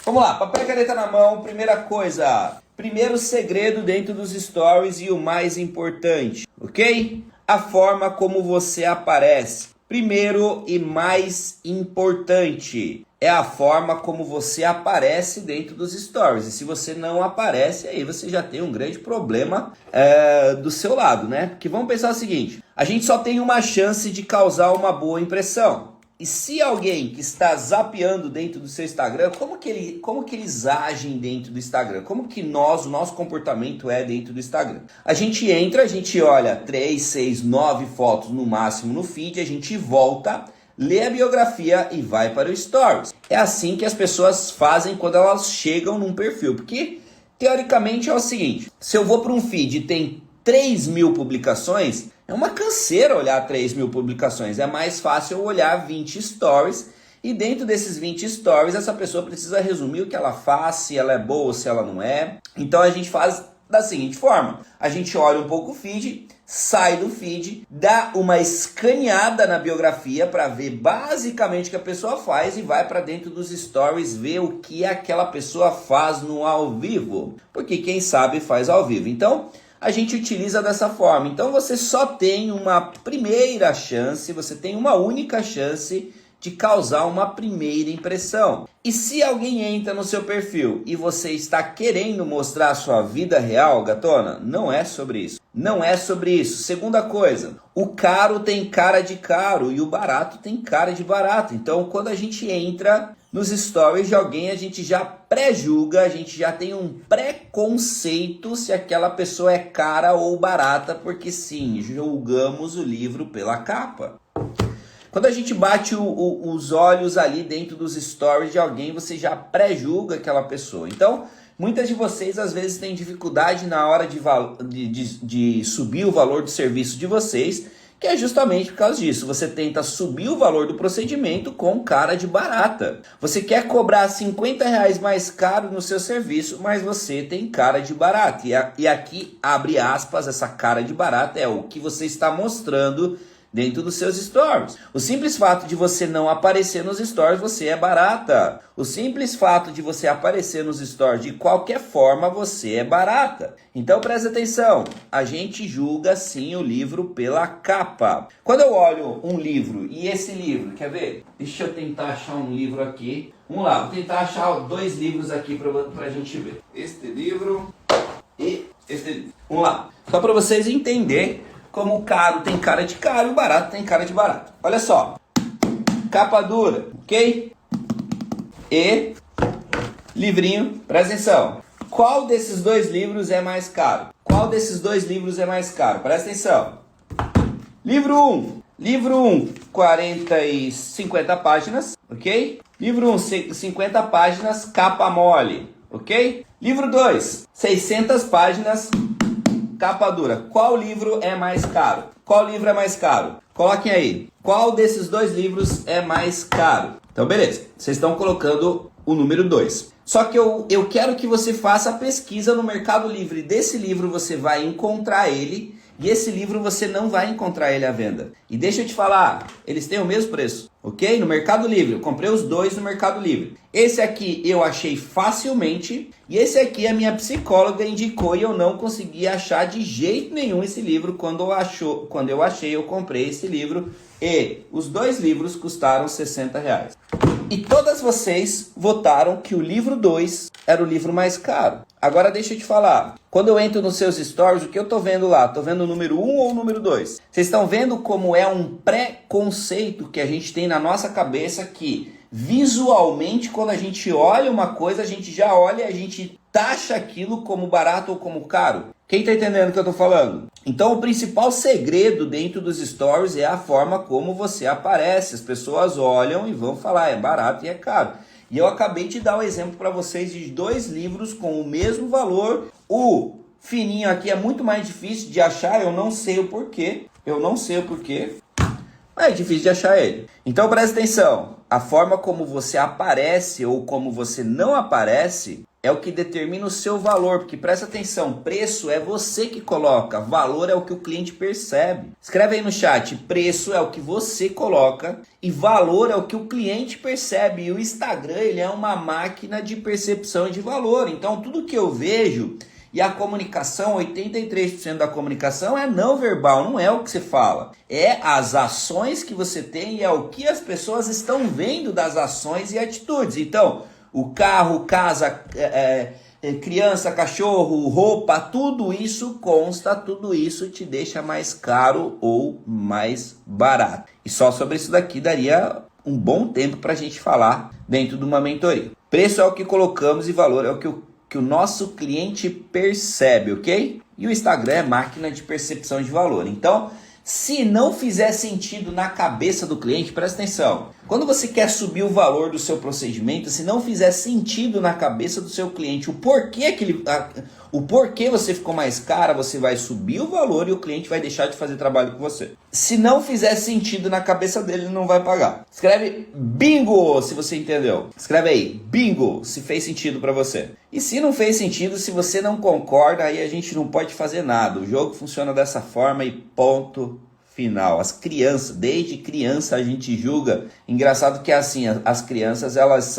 Vamos lá, papel e caneta na mão, primeira coisa. Primeiro segredo dentro dos stories e o mais importante, ok? A forma como você aparece. Primeiro e mais importante é a forma como você aparece dentro dos stories. E se você não aparece, aí você já tem um grande problema do seu lado, né? Porque vamos pensar o seguinte, a gente só tem uma chance de causar uma boa impressão. E se alguém que está zapeando dentro do seu Instagram, como que eles agem dentro do Instagram? Como que o nosso comportamento é dentro do Instagram? A gente entra, a gente olha 3, 6, 9 fotos no máximo no feed, a gente volta, lê a biografia e vai para o Stories. É assim que as pessoas fazem quando elas chegam num perfil, porque teoricamente é o seguinte, se eu vou para um feed e tem 3.000 publicações, é uma canseira olhar 3.000 publicações, é mais fácil eu olhar 20 stories e dentro desses 20 stories essa pessoa precisa resumir o que ela faz, se ela é boa ou se ela não é. Então a gente faz da seguinte forma, a gente olha um pouco o feed, sai do feed, dá uma escaneada na biografia para ver basicamente o que a pessoa faz e vai para dentro dos stories ver o que aquela pessoa faz no ao vivo, porque quem sabe faz ao vivo. Então a gente utiliza dessa forma. Então você só tem uma primeira chance, você tem uma única chance de causar uma primeira impressão. E se alguém entra no seu perfil e você está querendo mostrar a sua vida real, gatona, não é sobre isso. Não é sobre isso. Segunda coisa, o caro tem cara de caro e o barato tem cara de barato. Então quando a gente entra nos stories de alguém, a gente já pré-julga, a gente já tem um preconceito se aquela pessoa é cara ou barata, porque sim, julgamos o livro pela capa. Quando a gente bate os olhos ali dentro dos stories de alguém, você já pré-julga aquela pessoa. Então, muitas de vocês às vezes têm dificuldade na hora de subir o valor do serviço de vocês, que é justamente por causa disso. Você tenta subir o valor do procedimento com cara de barata. Você quer cobrar R$50 mais caro no seu serviço, mas você tem cara de barata. E aqui, abre aspas, essa cara de barata é o que você está mostrando dentro dos seus stories. O simples fato de você não aparecer nos stories, você é barata. O simples fato de você aparecer nos stories de qualquer forma, você é barata. Então presta atenção, a gente julga sim o livro pela capa. Quando eu olho um livro, e esse livro, quer ver? Deixa eu tentar achar um livro aqui. Vamos lá, vou tentar achar 2 livros aqui pra gente ver. Este livro e este livro. Vamos lá, só para vocês entenderem como o caro tem cara de caro e o barato tem cara de barato. Olha só, capa dura, ok? E livrinho, presta atenção. Qual desses 2 livros é mais caro? Qual desses 2 livros é mais caro? Presta atenção. Livro 1, 40 e 50 páginas, ok? Livro 1, 50 páginas, capa mole, ok? Livro 2, 600 páginas, capa dura. Qual livro é mais caro? Qual livro é mais caro? Coloquem aí. Qual desses 2 livros é mais caro? Então, beleza. Vocês estão colocando o número 2. Só que eu quero que você faça a pesquisa no Mercado Livre. Desse livro você vai encontrar ele e esse livro você não vai encontrar ele à venda. E deixa eu te falar, eles têm o mesmo preço, ok? No Mercado Livre, eu comprei os 2 no Mercado Livre. Esse aqui eu achei facilmente e esse aqui a minha psicóloga indicou e eu não consegui achar de jeito nenhum esse livro. Quando eu achei, eu comprei esse livro e os 2 livros custaram R$60. E todas vocês votaram que o livro 2 era o livro mais caro. Agora deixa eu te falar, quando eu entro nos seus stories, o que eu tô vendo lá? Tô vendo o número 1 ou o número 2? Vocês estão vendo como é um preconceito que a gente tem na nossa cabeça que visualmente quando a gente olha uma coisa, a gente já olha e a gente taxa aquilo como barato ou como caro. Quem tá entendendo o que eu tô falando? Então o principal segredo dentro dos stories é a forma como você aparece. As pessoas olham e vão falar é barato e é caro. E eu acabei de dar um exemplo para vocês de 2 livros com o mesmo valor. O fininho aqui é muito mais difícil de achar, eu não sei o porquê. é difícil de achar ele. Então presta atenção, a forma como você aparece ou como você não aparece é o que determina o seu valor, porque presta atenção, preço é você que coloca, valor é o que o cliente percebe. Escreve aí no chat, preço é o que você coloca e valor é o que o cliente percebe. E o Instagram, ele é uma máquina de percepção de valor. Então tudo que eu vejo, e a comunicação, 83% da comunicação é não verbal, não é o que você fala. É as ações que você tem e é o que as pessoas estão vendo das ações e atitudes. Então, o carro, casa, criança, cachorro, roupa, tudo isso consta, tudo isso te deixa mais caro ou mais barato. E só sobre isso daqui daria um bom tempo para a gente falar dentro de uma mentoria. Preço é o que colocamos e valor é o que o nosso cliente percebe, ok? E o Instagram é máquina de percepção de valor. Então, se não fizer sentido na cabeça do cliente, presta atenção. Quando você quer subir o valor do seu procedimento, se não fizer sentido na cabeça do seu cliente, o porquê você ficou mais cara, você vai subir o valor e o cliente vai deixar de fazer trabalho com você. Se não fizer sentido na cabeça dele, ele não vai pagar. Escreve bingo se você entendeu. Escreve aí, bingo, se fez sentido para você. E se não fez sentido, se você não concorda, aí a gente não pode fazer nada. O jogo funciona dessa forma e ponto final. As crianças, desde criança a gente julga. Engraçado que assim, as crianças elas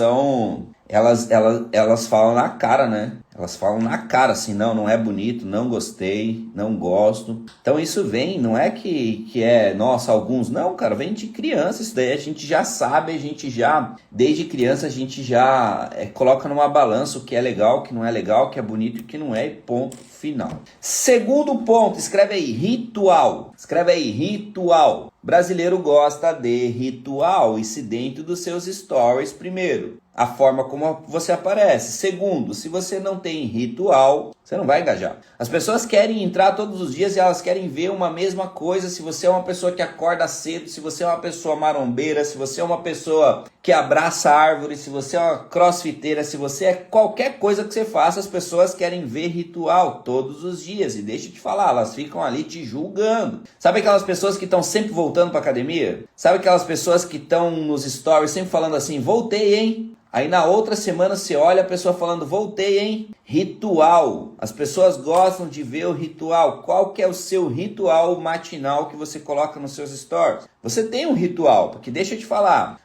falam na cara, né? Elas falam na cara assim, não é bonito, não gostei, não gosto. Então isso vem, não é que é, nossa, alguns, não, cara, vem de criança, isso daí a gente já sabe, a gente já, desde criança a gente já coloca numa balança o que é legal, o que não é legal, o que é bonito e o que não é, e ponto final. Segundo ponto, escreve aí, ritual. Escreve aí, ritual. Brasileiro gosta de ritual, e se dentro dos seus stories, primeiro, a forma como você aparece. Segundo, se você não tem ritual, você não vai engajar. As pessoas querem entrar todos os dias e elas querem ver uma mesma coisa. Se você é uma pessoa que acorda cedo, se você é uma pessoa marombeira, se você é uma pessoa que abraça árvores, se você é uma crossfiteira, se você é qualquer coisa que você faça, as pessoas querem ver ritual todos os dias. E deixa eu te falar, elas ficam ali te julgando. Sabe aquelas pessoas que estão sempre voltando para academia? Sabe aquelas pessoas que estão nos stories sempre falando assim, voltei, hein? Aí na outra semana você olha a pessoa falando, voltei, hein? Ritual. As pessoas gostam de ver o ritual. Qual que é o seu ritual matinal que você coloca nos seus stories? Você tem um ritual, porque deixa eu te falar,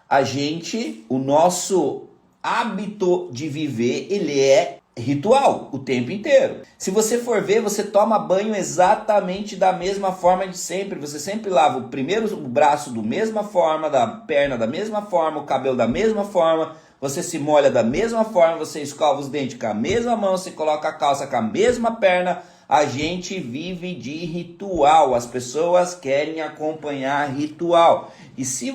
o nosso hábito de viver, ele é ritual o tempo inteiro. Se você for ver, você toma banho exatamente da mesma forma de sempre. Você sempre lava o braço da mesma forma, da perna da mesma forma, o cabelo da mesma forma. Você se molha da mesma forma, você escova os dentes com a mesma mão, você coloca a calça com a mesma perna. A gente vive de ritual, as pessoas querem acompanhar ritual. E se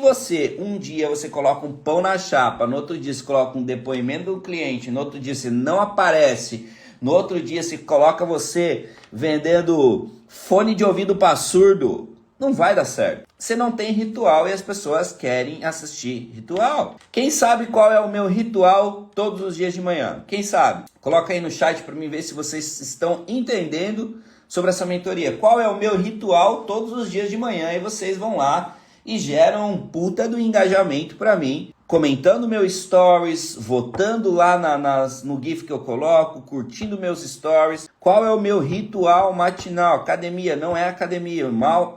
um dia você coloca um pão na chapa, no outro dia você coloca um depoimento do cliente, no outro dia você não aparece, no outro dia você coloca você vendendo fone de ouvido para surdo, não vai dar certo. Você não tem ritual e as pessoas querem assistir ritual. Quem sabe qual é o meu ritual todos os dias de manhã? Quem sabe? Coloca aí no chat para mim ver se vocês estão entendendo sobre essa mentoria. Qual é o meu ritual todos os dias de manhã? E vocês vão lá e geram um puta do engajamento para mim, comentando meus stories, votando lá no GIF que eu coloco, curtindo meus stories. Qual é o meu ritual matinal? Academia, não é academia.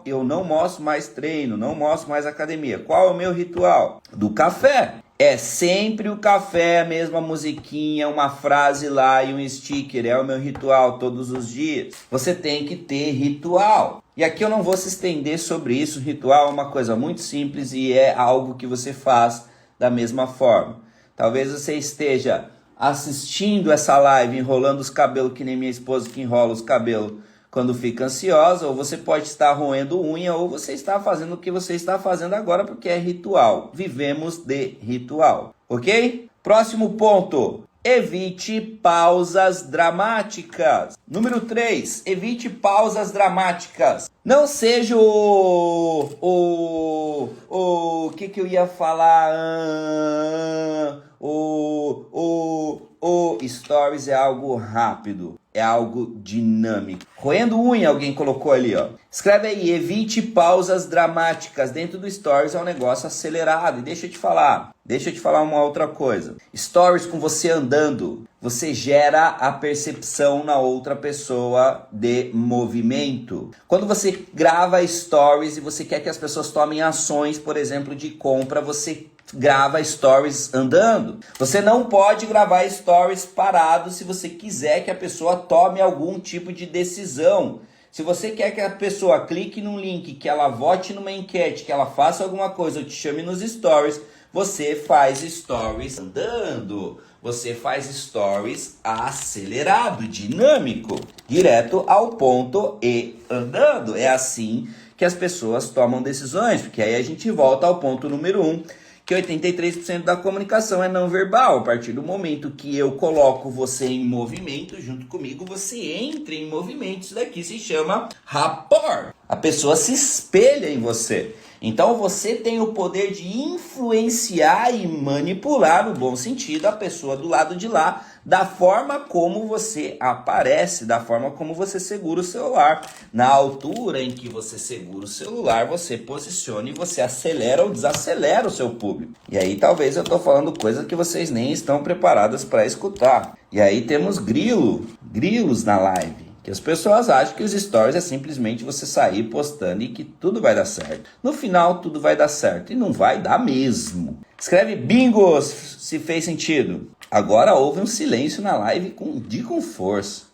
Eu não mostro mais treino, não mostro mais academia. Qual é o meu ritual? Do café. É sempre o café, a mesma musiquinha, uma frase lá e um sticker. É o meu ritual todos os dias. Você tem que ter ritual. E aqui eu não vou se estender sobre isso. Ritual é uma coisa muito simples e é algo que você faz da mesma forma. Talvez você esteja assistindo essa live enrolando os cabelos que nem minha esposa que enrola os cabelos quando fica ansiosa, ou você pode estar roendo unha, ou você está fazendo o que você está fazendo agora porque é ritual. Vivemos de ritual, ok? Próximo ponto. Evite pausas dramáticas. Número 3. Evite pausas dramáticas. Não seja o que eu ia falar? Stories é algo rápido, é algo dinâmico. Roendo unha, alguém colocou ali, ó. Escreve aí, evite pausas dramáticas. Dentro do Stories é um negócio acelerado. E deixa eu te falar uma outra coisa. Stories com você andando, você gera a percepção na outra pessoa de movimento. Quando você grava Stories e você quer que as pessoas tomem ações, por exemplo, de compra, você grava Stories andando. Você não pode gravar Stories parado se você quiser que a pessoa tome algum tipo de decisão. Se você quer que a pessoa clique num link, que ela vote numa enquete, que ela faça alguma coisa ou te chame nos Stories, você faz Stories andando. Você faz Stories acelerado, dinâmico, direto ao ponto e andando. É assim que as pessoas tomam decisões, porque aí a gente volta ao ponto número 1, que 83% da comunicação é não verbal. A partir do momento que eu coloco você em movimento junto comigo, você entra em movimento. Isso daqui se chama rapport. A pessoa se espelha em você. Então você tem o poder de influenciar e manipular, no bom sentido, a pessoa do lado de lá, da forma como você aparece, da forma como você segura o celular. Na altura em que você segura o celular, você posiciona e você acelera ou desacelera o seu público. E aí talvez eu estou falando coisas que vocês nem estão preparadas para escutar. E aí temos grilos na live. Que as pessoas acham que os stories é simplesmente você sair postando e que tudo vai dar certo. No final, tudo vai dar certo. E não vai dar mesmo. Escreve bingo se fez sentido. Agora houve um silêncio na live com força.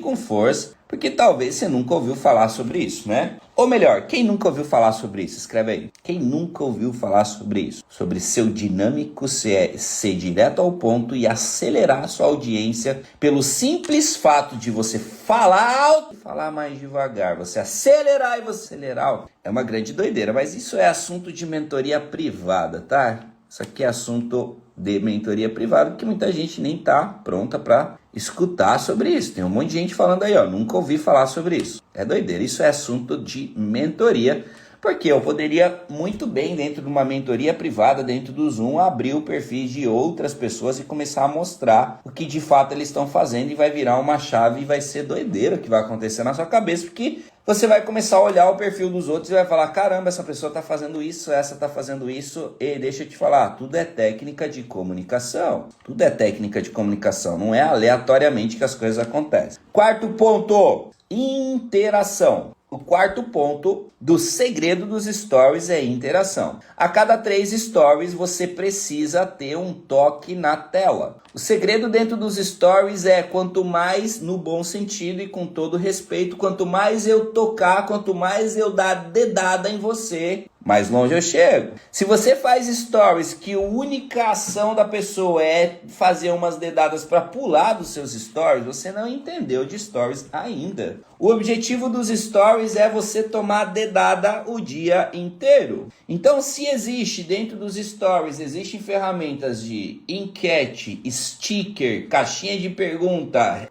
Com força, porque talvez você nunca ouviu falar sobre isso, né? Ou melhor, quem nunca ouviu falar sobre isso? Escreve aí. Quem nunca ouviu falar sobre isso? Sobre ser dinâmico, ser direto ao ponto e acelerar a sua audiência pelo simples fato de você falar alto e falar mais devagar. Você acelerar e você acelerar. É uma grande doideira, mas isso é assunto de mentoria privada, tá? Isso aqui é assunto de mentoria privada, que muita gente nem tá pronta para escutar sobre isso. Tem um monte de gente falando aí, ó, nunca ouvi falar sobre isso. É doideira, isso é assunto de mentoria, porque eu poderia muito bem, dentro de uma mentoria privada, dentro do Zoom, abrir o perfil de outras pessoas e começar a mostrar o que de fato eles estão fazendo, e vai virar uma chave e vai ser doideira o que vai acontecer na sua cabeça, porque você vai começar a olhar o perfil dos outros e vai falar, caramba, essa pessoa está fazendo isso, essa está fazendo isso. E deixa eu te falar, tudo é técnica de comunicação. Tudo é técnica de comunicação, não é aleatoriamente que as coisas acontecem. Quarto ponto, interação. O quarto ponto do segredo dos stories é interação. A cada 3 stories você precisa ter um toque na tela. O segredo dentro dos stories é quanto mais, no bom sentido e com todo respeito, quanto mais eu tocar, quanto mais eu dar dedada em você, mais longe eu chego. Se você faz stories que a única ação da pessoa é fazer umas dedadas para pular dos seus stories, você não entendeu de stories ainda. O objetivo dos stories é você tomar dedada o dia inteiro. Então, se existe dentro dos stories, existem ferramentas de enquete, sticker, caixinha de pergunta,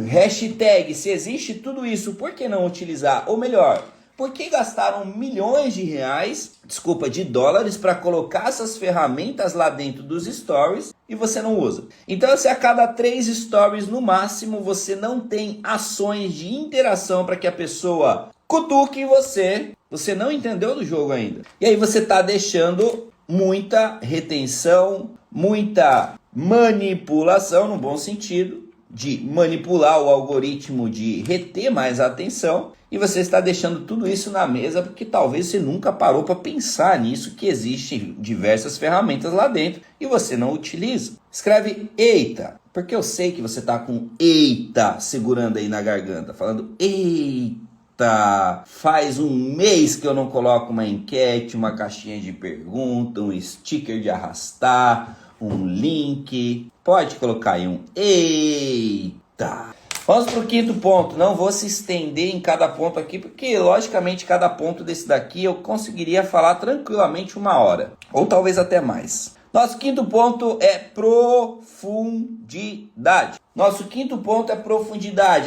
hashtag, se existe tudo isso, por que não utilizar? Ou melhor, por que gastaram milhões de dólares para colocar essas ferramentas lá dentro dos stories e você não usa? Então, se a cada 3 stories no máximo você não tem ações de interação para que a pessoa cutuque você não entendeu do jogo ainda. E aí você está deixando muita retenção, muita manipulação, no bom sentido, de manipular o algoritmo, de reter mais a atenção, e você está deixando tudo isso na mesa porque talvez você nunca parou para pensar nisso, que existem diversas ferramentas lá dentro e você não utiliza. Escreve eita, porque eu sei que você está com eita segurando aí na garganta, falando eita, faz um mês que eu não coloco uma enquete, uma caixinha de pergunta, um sticker de arrastar, um link. Pode colocar aí um eita. Vamos para o quinto ponto. Não vou se estender em cada ponto aqui, porque logicamente cada ponto desse daqui eu conseguiria falar tranquilamente 1 hora, ou talvez até mais. Nosso quinto ponto é profundidade.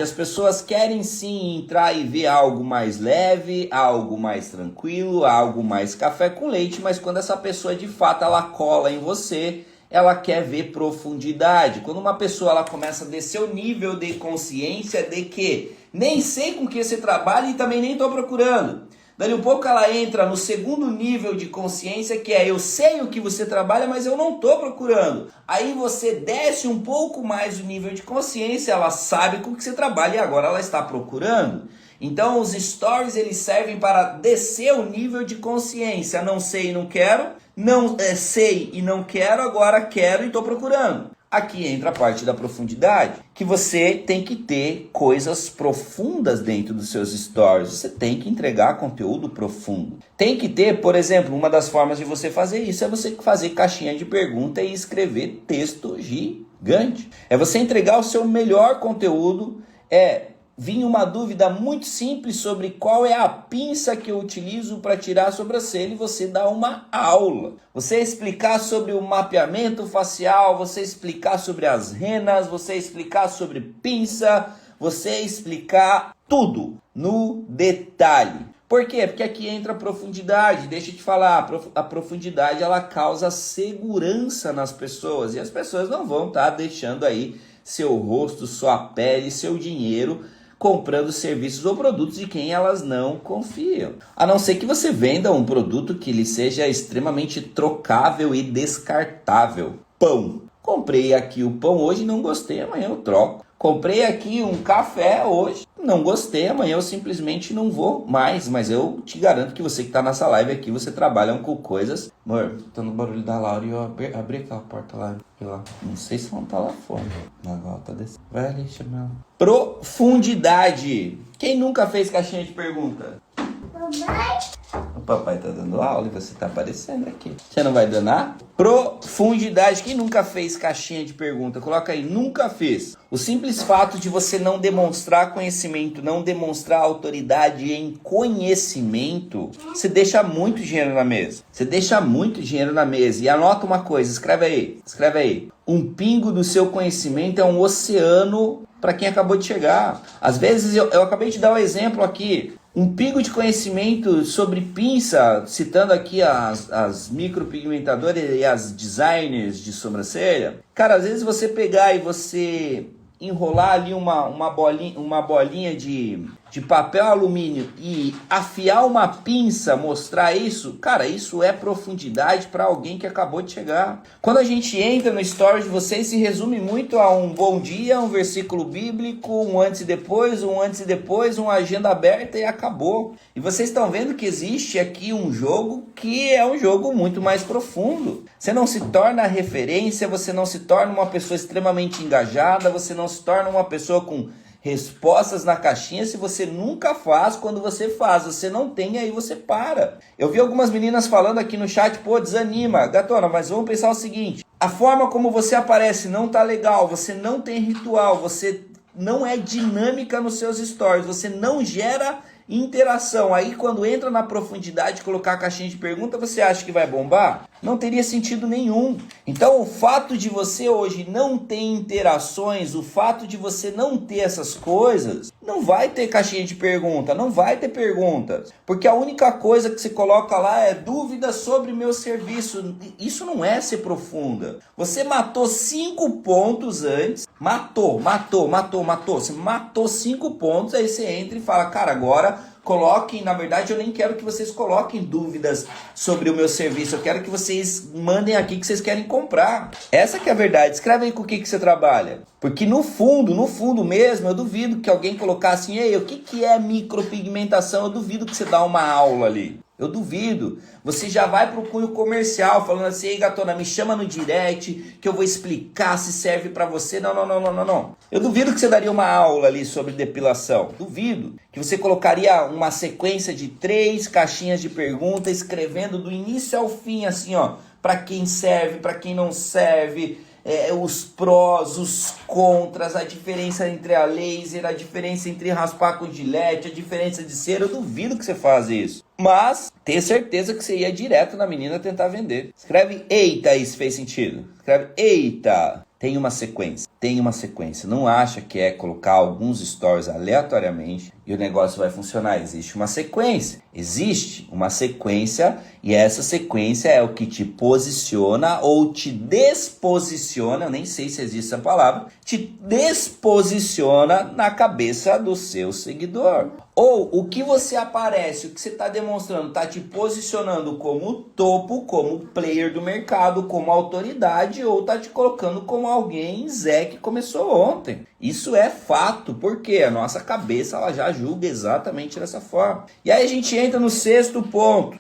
As pessoas querem sim entrar e ver algo mais leve, algo mais tranquilo, algo mais café com leite, mas quando essa pessoa de fato ela cola em você, ela quer ver profundidade. Quando uma pessoa ela começa a descer o nível de consciência de que nem sei com que você trabalha e também nem estou procurando. Dali um pouco ela entra no segundo nível de consciência, que é eu sei o que você trabalha, mas eu não estou procurando. Aí você desce um pouco mais o nível de consciência, ela sabe com que você trabalha e agora ela está procurando. Então os stories eles servem para descer o nível de consciência. Não sei e não quero, não sei e não quero, agora quero e estou procurando. Aqui entra a parte da profundidade, que você tem que ter coisas profundas dentro dos seus stories. Você tem que entregar conteúdo profundo. Tem que ter, por exemplo, uma das formas de você fazer isso é você fazer caixinha de pergunta e escrever texto gigante. É você entregar o seu melhor conteúdo, vir uma dúvida muito simples sobre qual é a pinça que eu utilizo para tirar a sobrancelha e você dá uma aula. Você explicar sobre o mapeamento facial, você explicar sobre as renas, você explicar sobre pinça, você explicar tudo no detalhe. Por quê? Porque aqui entra a profundidade. Deixa eu te falar, a profundidade ela causa segurança nas pessoas e as pessoas não vão estar deixando aí seu rosto, sua pele, seu dinheiro comprando serviços ou produtos de quem elas não confiam. A não ser que você venda um produto que lhe seja extremamente trocável e descartável. Pão. Comprei aqui o pão hoje, não gostei, amanhã eu troco. Comprei aqui um café hoje, não gostei, amanhã eu simplesmente não vou mais. Mas eu te garanto que você que está nessa live aqui, você trabalha com coisas... Amor, tô no barulho da Laura e eu abri aquela porta lá. Não sei se ela tá lá fora. Agora tá descendo. Vai ali, chama ela. Profundidade. Quem nunca fez caixinha de pergunta? Mamãe. O papai tá dando aula e você tá aparecendo aqui. Você não vai danar? Profundidade. Quem nunca fez caixinha de pergunta? Coloca aí, nunca fez. O simples fato de você não demonstrar conhecimento, não demonstrar autoridade em conhecimento, você deixa muito dinheiro na mesa. Você deixa muito dinheiro na mesa. E anota uma coisa, escreve aí. Um pingo do seu conhecimento é um oceano para quem acabou de chegar. Às vezes, eu acabei de dar um exemplo aqui. Um pingo de conhecimento sobre pinça, citando aqui as micropigmentadoras e as designers de sobrancelha. Cara, às vezes você pegar e você enrolar ali uma bolinha de papel alumínio e afiar uma pinça, mostrar isso, cara, isso é profundidade para alguém que acabou de chegar. Quando a gente entra no story de vocês, se resume muito a um bom dia, um versículo bíblico, um antes e depois, uma agenda aberta e acabou. E vocês estão vendo que existe aqui um jogo que é um jogo muito mais profundo. Você não se torna referência, você não se torna uma pessoa extremamente engajada, você não se torna uma pessoa com respostas na caixinha se você nunca faz. Quando você faz, você não tem, aí você para. Eu vi algumas meninas falando aqui no chat, pô, desanima. Gatona, mas vamos pensar o seguinte, a forma como você aparece não tá legal, você não tem ritual, você não é dinâmica nos seus stories, você não gera interação. Aí quando entra na profundidade, colocar a caixinha de pergunta, você acha que vai bombar? Não teria sentido nenhum. Então o fato de você hoje não ter interações, o fato de você não ter essas coisas, não vai ter caixinha de pergunta, não vai ter perguntas. Porque a única coisa que você coloca lá é dúvidas sobre meu serviço. Isso não é ser profunda. Você matou 5 pontos antes, matou. Você matou 5 pontos, aí você entra e fala, cara, agora coloquem, na verdade eu nem quero que vocês coloquem dúvidas sobre o meu serviço, eu quero que vocês mandem aqui que vocês querem comprar. Essa que é a verdade. Escreve aí com o que você trabalha. Porque no fundo mesmo, eu duvido que alguém colocar assim, ei, o que é micropigmentação? Eu duvido que você dá uma aula ali. Eu duvido. Você já vai pro cunho comercial falando assim, ei gatona, me chama no direct que eu vou explicar se serve pra você. Não. Eu duvido que você daria uma aula ali sobre depilação. Duvido. Que você colocaria uma sequência de 3 caixinhas de perguntas, escrevendo do início ao fim, assim, ó, pra quem serve, pra quem não serve, os prós, os contras, a diferença entre a laser, a diferença entre raspar com gilete, a diferença de cera. Eu duvido que você faça isso. Mas tenho certeza que você ia direto na menina tentar vender. Escreve eita, isso fez sentido. Escreve eita. Tem uma sequência. Não acha que é colocar alguns stories aleatoriamente e o negócio vai funcionar. Existe uma sequência. Existe uma sequência e essa sequência é o que te posiciona ou te desposiciona, eu nem sei se existe essa palavra, te desposiciona na cabeça do seu seguidor. Ou o que você aparece, o que você está demonstrando, está te posicionando como topo, como player do mercado, como autoridade, ou está te colocando como alguém Zé que começou ontem. Isso é fato, porque a nossa cabeça ela já julga exatamente dessa forma. E aí a gente entra no sexto ponto.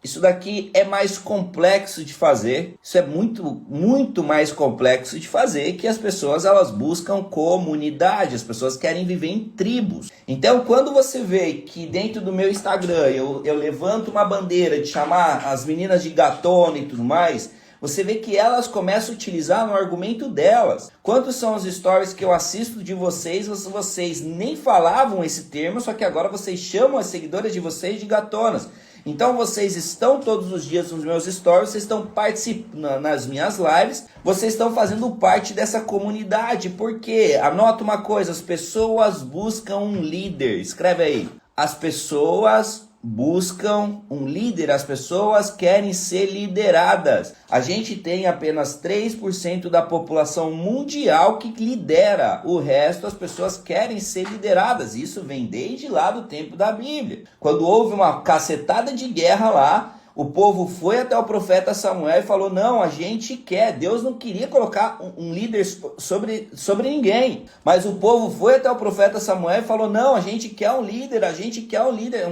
Isso daqui é mais complexo de fazer. Isso é muito mais complexo de fazer, que as pessoas elas buscam comunidade. As pessoas querem viver em tribos. Então, quando você vê que dentro do meu Instagram eu levanto uma bandeira de chamar as meninas de gatona e tudo mais, você vê que elas começam a utilizar no argumento delas. Quantos são os stories que eu assisto de vocês, vocês nem falavam esse termo, só que agora vocês chamam as seguidoras de vocês de gatonas. Então vocês estão todos os dias nos meus stories, vocês estão participando nas minhas lives, vocês estão fazendo parte dessa comunidade. Porque, anota uma coisa, as pessoas buscam um líder. Escreve aí. As pessoas buscam um líder, as pessoas querem ser lideradas. A gente tem apenas 3% da população mundial que lidera. O resto, as pessoas querem ser lideradas. Isso vem desde lá do tempo da Bíblia. Quando houve uma cacetada de guerra lá, o povo foi até o profeta Samuel e falou, não, a gente quer. Deus não queria colocar um líder sobre ninguém. Mas o povo foi até o profeta Samuel e falou, não, a gente quer um líder, a gente quer um líder,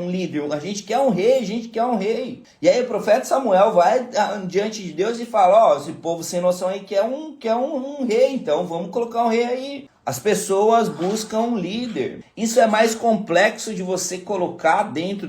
a gente quer um rei, a gente quer um rei. E aí o profeta Samuel vai diante de Deus e fala, ó, esse povo sem noção aí quer um rei, então vamos colocar um rei aí. As pessoas buscam um líder. Isso é mais complexo de você colocar dentro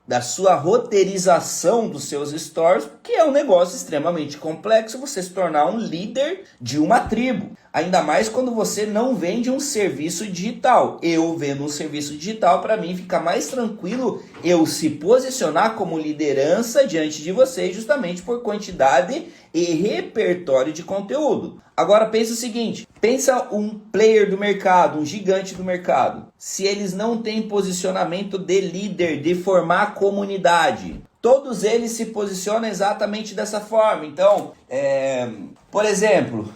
da sua roteirização dos seus stories, porque é um negócio extremamente complexo você se tornar um líder de uma tribo. Ainda mais quando você não vende um serviço digital. Eu vendo um serviço digital, para mim fica mais tranquilo eu se posicionar como liderança diante de vocês, justamente por quantidade e repertório de conteúdo. Agora pensa o seguinte, pensa um player do mercado, um gigante do mercado. Se eles não têm posicionamento de líder, de formar comunidade, todos eles se posicionam exatamente dessa forma. Então, por exemplo,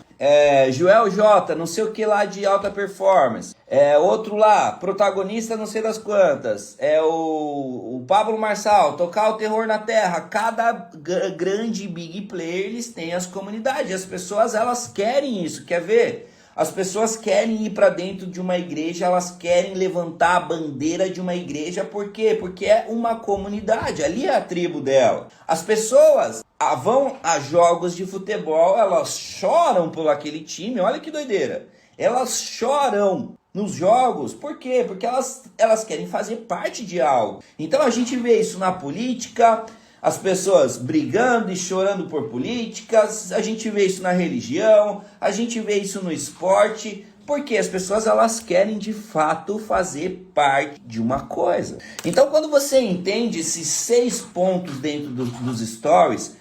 Joel J, não sei o que lá de alta performance. Outro lá, protagonista não sei das quantas. O Pablo Marçal, tocar o terror na terra. Cada grande big player, eles têm as comunidades. As pessoas, elas querem isso, quer ver? As pessoas querem ir para dentro de uma igreja, elas querem levantar a bandeira de uma igreja. Por quê? Porque é uma comunidade, ali é a tribo dela. As pessoas vão a jogos de futebol, elas choram por aquele time, olha que doideira. Elas choram nos jogos, por quê? Porque elas querem fazer parte de algo. Então a gente vê isso na política, as pessoas brigando e chorando por políticas, a gente vê isso na religião, a gente vê isso no esporte, porque as pessoas elas querem de fato fazer parte de uma coisa. Então quando você entende esses 6 pontos dentro dos stories,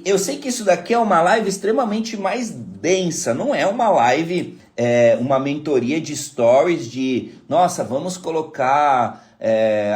eu sei que isso daqui é uma live extremamente mais densa, não é uma live, uma mentoria de stories de, nossa, vamos colocar...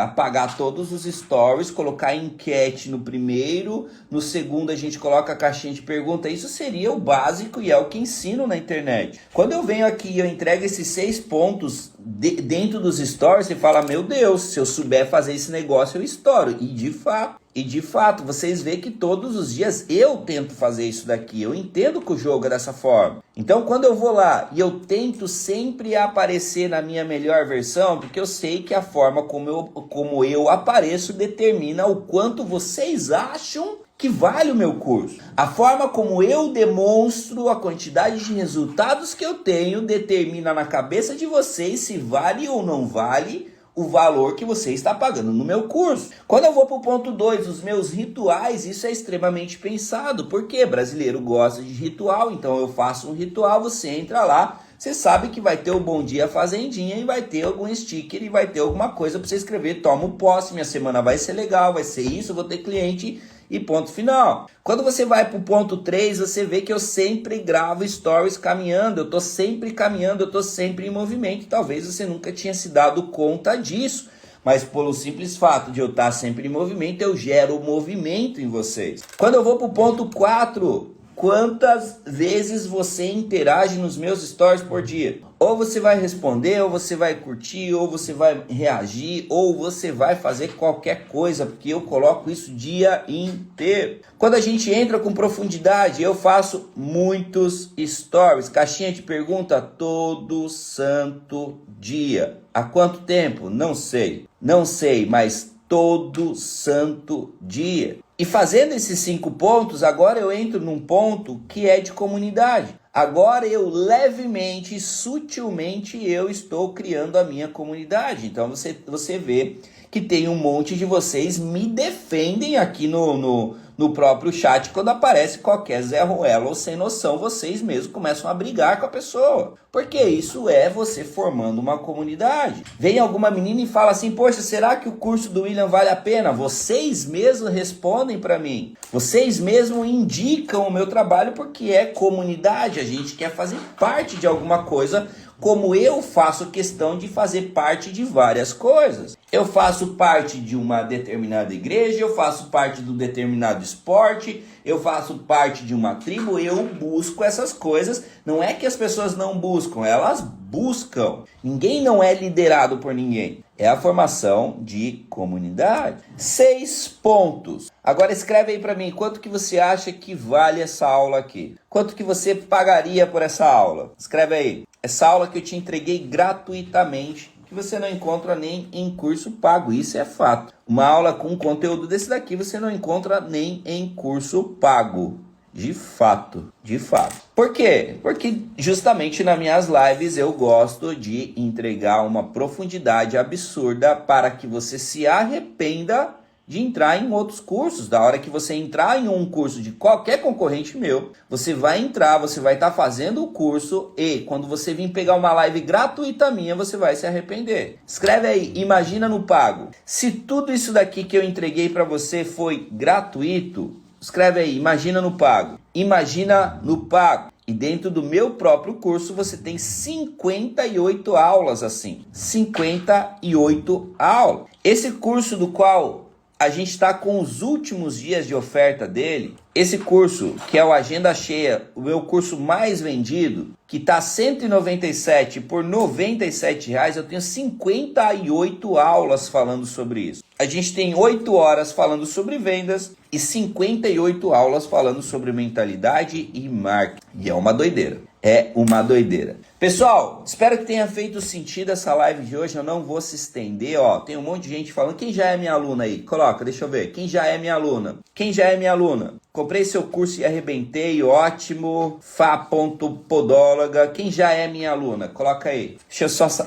apagar todos os stories, colocar enquete no primeiro, no segundo a gente coloca a caixinha de pergunta. Isso seria o básico e é o que ensino na internet. Quando eu venho aqui e eu entrego esses 6 pontos dentro dos stories, você fala, meu Deus, se eu souber fazer esse negócio eu estouro. E de fato, vocês veem que todos os dias eu tento fazer isso daqui. Eu entendo que o jogo é dessa forma. Então, quando eu vou lá e eu tento sempre aparecer na minha melhor versão, porque eu sei que a forma como eu apareço determina o quanto vocês acham que vale o meu curso. A forma como eu demonstro a quantidade de resultados que eu tenho determina na cabeça de vocês se vale ou não vale o valor que você está pagando no meu curso. Quando eu vou para o ponto 2, os meus rituais, isso é extremamente pensado. Porque brasileiro gosta de ritual, então eu faço um ritual, você entra lá, você sabe que vai ter o Bom Dia Fazendinha e vai ter algum sticker e vai ter alguma coisa para você escrever. Tomo posse, minha semana vai ser legal, vai ser isso, eu vou ter cliente e ponto final. Quando você vai para o ponto 3, você vê que eu sempre gravo stories caminhando, eu estou sempre caminhando, eu estou sempre em movimento. Talvez você nunca tinha se dado conta disso, mas pelo simples fato de eu estar sempre em movimento, eu gero movimento em vocês. Quando eu vou para o ponto 4, quantas vezes você interage nos meus stories por dia? Ou você vai responder, ou você vai curtir, ou você vai reagir, ou você vai fazer qualquer coisa, porque eu coloco isso o dia inteiro. Quando a gente entra com profundidade, eu faço muitos stories, caixinha de pergunta todo santo dia. Há quanto tempo? Não sei. Não sei, mas todo santo dia. E fazendo esses 5 pontos, agora eu entro num ponto que é de comunidade. Agora eu levemente, sutilmente, eu estou criando a minha comunidade. Então você vê que tem um monte de vocês me defendem aqui no próprio chat. Quando aparece qualquer Zé Ruela ou sem noção, vocês mesmos começam a brigar com a pessoa. Porque isso é você formando uma comunidade. Vem alguma menina e fala assim, poxa, será que o curso do William vale a pena? Vocês mesmos respondem para mim. Vocês mesmos indicam o meu trabalho porque é comunidade. A gente quer fazer parte de alguma coisa, como eu faço questão de fazer parte de várias coisas. Eu faço parte de uma determinada igreja, eu faço parte de um determinado esporte, eu faço parte de uma tribo, eu busco essas coisas. Não é que as pessoas não buscam, elas buscam. Ninguém não é liderado por ninguém. É a formação de comunidade. 6 pontos. Agora escreve aí para mim, quanto que você acha que vale essa aula aqui? Quanto que você pagaria por essa aula? Escreve aí. Essa aula que eu te entreguei gratuitamente, que você não encontra nem em curso pago, isso é fato. Uma aula com conteúdo desse daqui você não encontra nem em curso pago. De fato, de fato. Por quê? Porque justamente nas minhas lives eu gosto de entregar uma profundidade absurda para que você se arrependa de entrar em outros cursos. Da hora que você entrar em um curso de qualquer concorrente meu, você vai entrar, você vai estar fazendo o curso e quando você vir pegar uma live gratuita minha, você vai se arrepender. Escreve aí, imagina no pago. Se tudo isso daqui que eu entreguei para você foi gratuito, escreve aí, imagina no pago. Imagina no pago. E dentro do meu próprio curso você tem 58 aulas assim. 58 aulas. Esse curso do qual a gente está com os últimos dias de oferta dele. Esse curso, que é o Agenda Cheia, o meu curso mais vendido, que está R$ 197 por R$ 97, eu tenho 58 aulas falando sobre isso. A gente tem 8 horas falando sobre vendas e 58 aulas falando sobre mentalidade e marketing. E é uma doideira. É uma doideira. Pessoal, espero que tenha feito sentido essa live de hoje. Eu não vou se estender, ó. Tem um monte de gente falando. Quem já é minha aluna aí? Coloca, deixa eu ver. Quem já é minha aluna? Quem já é minha aluna? Comprei seu curso e arrebentei, ótimo. Fá.podóloga. Quem já é minha aluna? Coloca aí.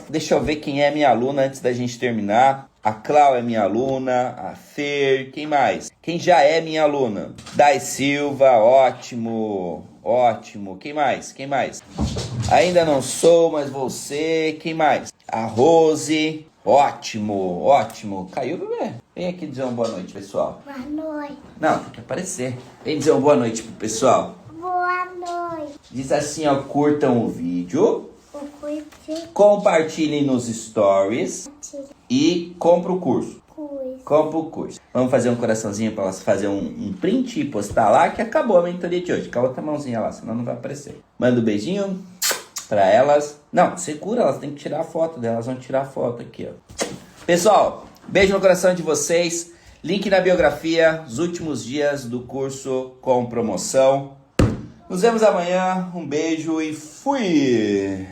Deixa eu ver quem é minha aluna antes da gente terminar. A Clau é minha aluna, a Fer, quem mais? Quem já é minha aluna? Dai Silva, ótimo, ótimo. Quem mais? Quem mais? Ainda não sou, mas vou ser. Quem mais? A Rose, ótimo, ótimo. Caiu, bebê? Vem aqui dizer uma boa noite, pessoal. Boa noite. Não, tem que aparecer. Vem dizer uma boa noite pro pessoal. Boa noite. Diz assim, ó, curtam o vídeo. Compartilhem nos stories e compra o curso. Compra o curso. Vamos fazer um coraçãozinho para elas fazer um print e postar lá que acabou a mentoria de hoje. Com a outra mãozinha lá, senão não vai aparecer. Manda um beijinho para elas. Não, segura, elas têm que tirar a foto delas. Vão tirar a foto aqui, ó. Pessoal, beijo no coração de vocês. Link na biografia, os últimos dias do curso com promoção. Nos vemos amanhã. Um beijo e fui!